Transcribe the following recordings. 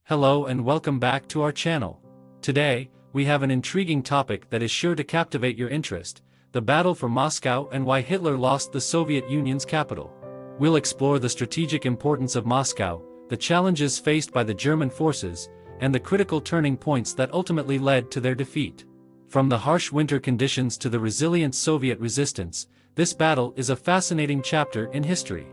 Hello and welcome back to our channel. Today, we have an intriguing topic that is sure to captivate your interest: the battle for Moscow and why Hitler lost the Soviet Union's capital. We'll explore the strategic importance of Moscow, the challenges faced by the German forces, and the critical turning points that ultimately led to their defeat. From the harsh winter conditions to the resilient Soviet resistance, this battle is a fascinating chapter in history.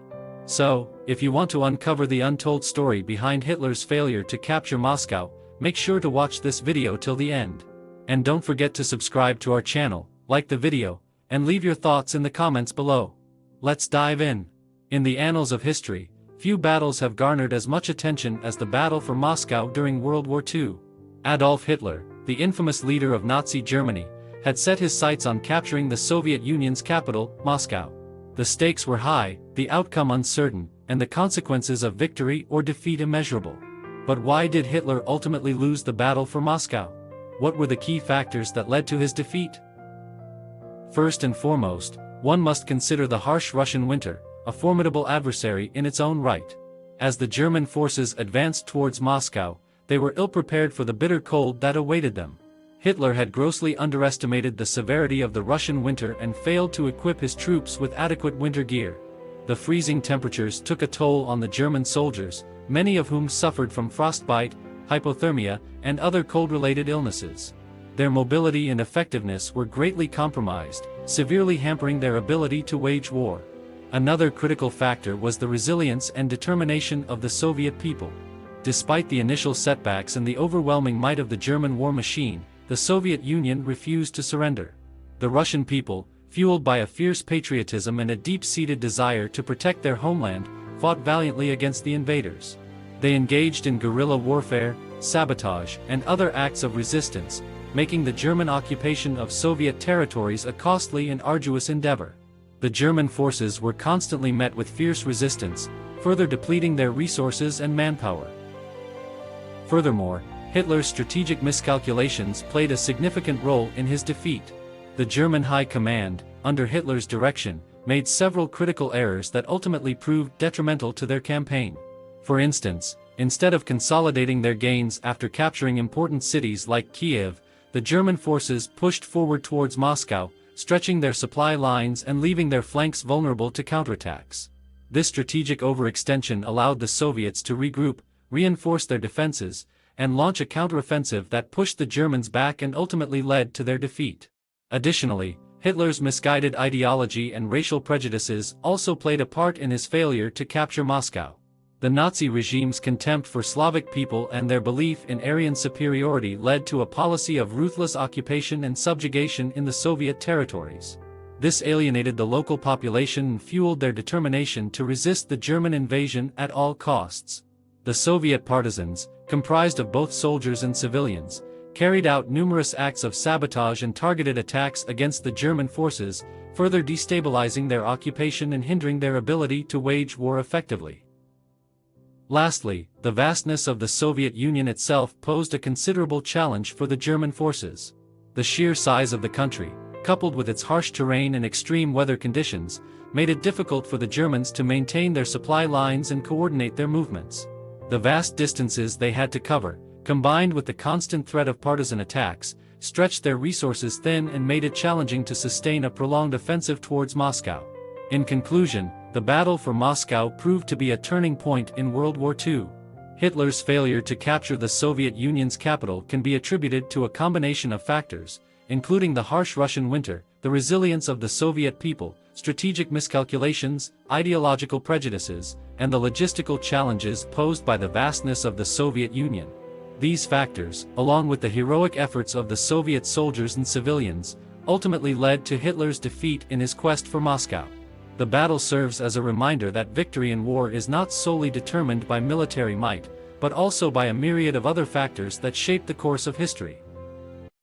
So, if you want to uncover the untold story behind Hitler's failure to capture Moscow, make sure to watch this video till the end. And don't forget to subscribe to our channel, like the video, and leave your thoughts in the comments below. Let's dive in. In the annals of history, few battles have garnered as much attention as the battle for Moscow during World War II. Adolf Hitler, the infamous leader of Nazi Germany, had set his sights on capturing the Soviet Union's capital, Moscow. The stakes were high, the outcome uncertain, and the consequences of victory or defeat immeasurable. But why did Hitler ultimately lose the battle for Moscow? What were the key factors that led to his defeat? First and foremost, one must consider the harsh Russian winter, a formidable adversary in its own right. As the German forces advanced towards Moscow, they were ill-prepared for the bitter cold that awaited them. Hitler had grossly underestimated the severity of the Russian winter and failed to equip his troops with adequate winter gear. The freezing temperatures took a toll on the German soldiers, many of whom suffered from frostbite, hypothermia, and other cold-related illnesses. Their mobility and effectiveness were greatly compromised, severely hampering their ability to wage war. Another critical factor was the resilience and determination of the Soviet people. Despite the initial setbacks and the overwhelming might of the German war machine, the Soviet Union refused to surrender. The Russian people, fueled by a fierce patriotism and a deep-seated desire to protect their homeland, fought valiantly against the invaders. They engaged in guerrilla warfare, sabotage, and other acts of resistance, making the German occupation of Soviet territories a costly and arduous endeavor. The German forces were constantly met with fierce resistance, further depleting their resources and manpower. Furthermore, Hitler's strategic miscalculations played a significant role in his defeat. The German High Command, under Hitler's direction, made several critical errors that ultimately proved detrimental to their campaign. For instance, instead of consolidating their gains after capturing important cities like Kiev, the German forces pushed forward towards Moscow, stretching their supply lines and leaving their flanks vulnerable to counterattacks. This strategic overextension allowed the Soviets to regroup, reinforce their defenses, and launch a counteroffensive that pushed the Germans back and ultimately led to their defeat. Additionally, Hitler's misguided ideology and racial prejudices also played a part in his failure to capture Moscow. The Nazi regime's contempt for Slavic people and their belief in Aryan superiority led to a policy of ruthless occupation and subjugation in the Soviet territories. This alienated the local population and fueled their determination to resist the German invasion at all costs. The Soviet partisans, comprised of both soldiers and civilians, carried out numerous acts of sabotage and targeted attacks against the German forces, further destabilizing their occupation and hindering their ability to wage war effectively. Lastly, the vastness of the Soviet Union itself posed a considerable challenge for the German forces. The sheer size of the country, coupled with its harsh terrain and extreme weather conditions, made it difficult for the Germans to maintain their supply lines and coordinate their movements. The vast distances they had to cover, combined with the constant threat of partisan attacks, stretched their resources thin and made it challenging to sustain a prolonged offensive towards Moscow. In conclusion, the battle for Moscow proved to be a turning point in World War II. Hitler's failure to capture the Soviet Union's capital can be attributed to a combination of factors, including the harsh Russian winter, the resilience of the Soviet people, strategic miscalculations, ideological prejudices, and the logistical challenges posed by the vastness of the Soviet Union. These factors, along with the heroic efforts of the Soviet soldiers and civilians, ultimately led to Hitler's defeat in his quest for Moscow. The battle serves as a reminder that victory in war is not solely determined by military might, but also by a myriad of other factors that shape the course of history.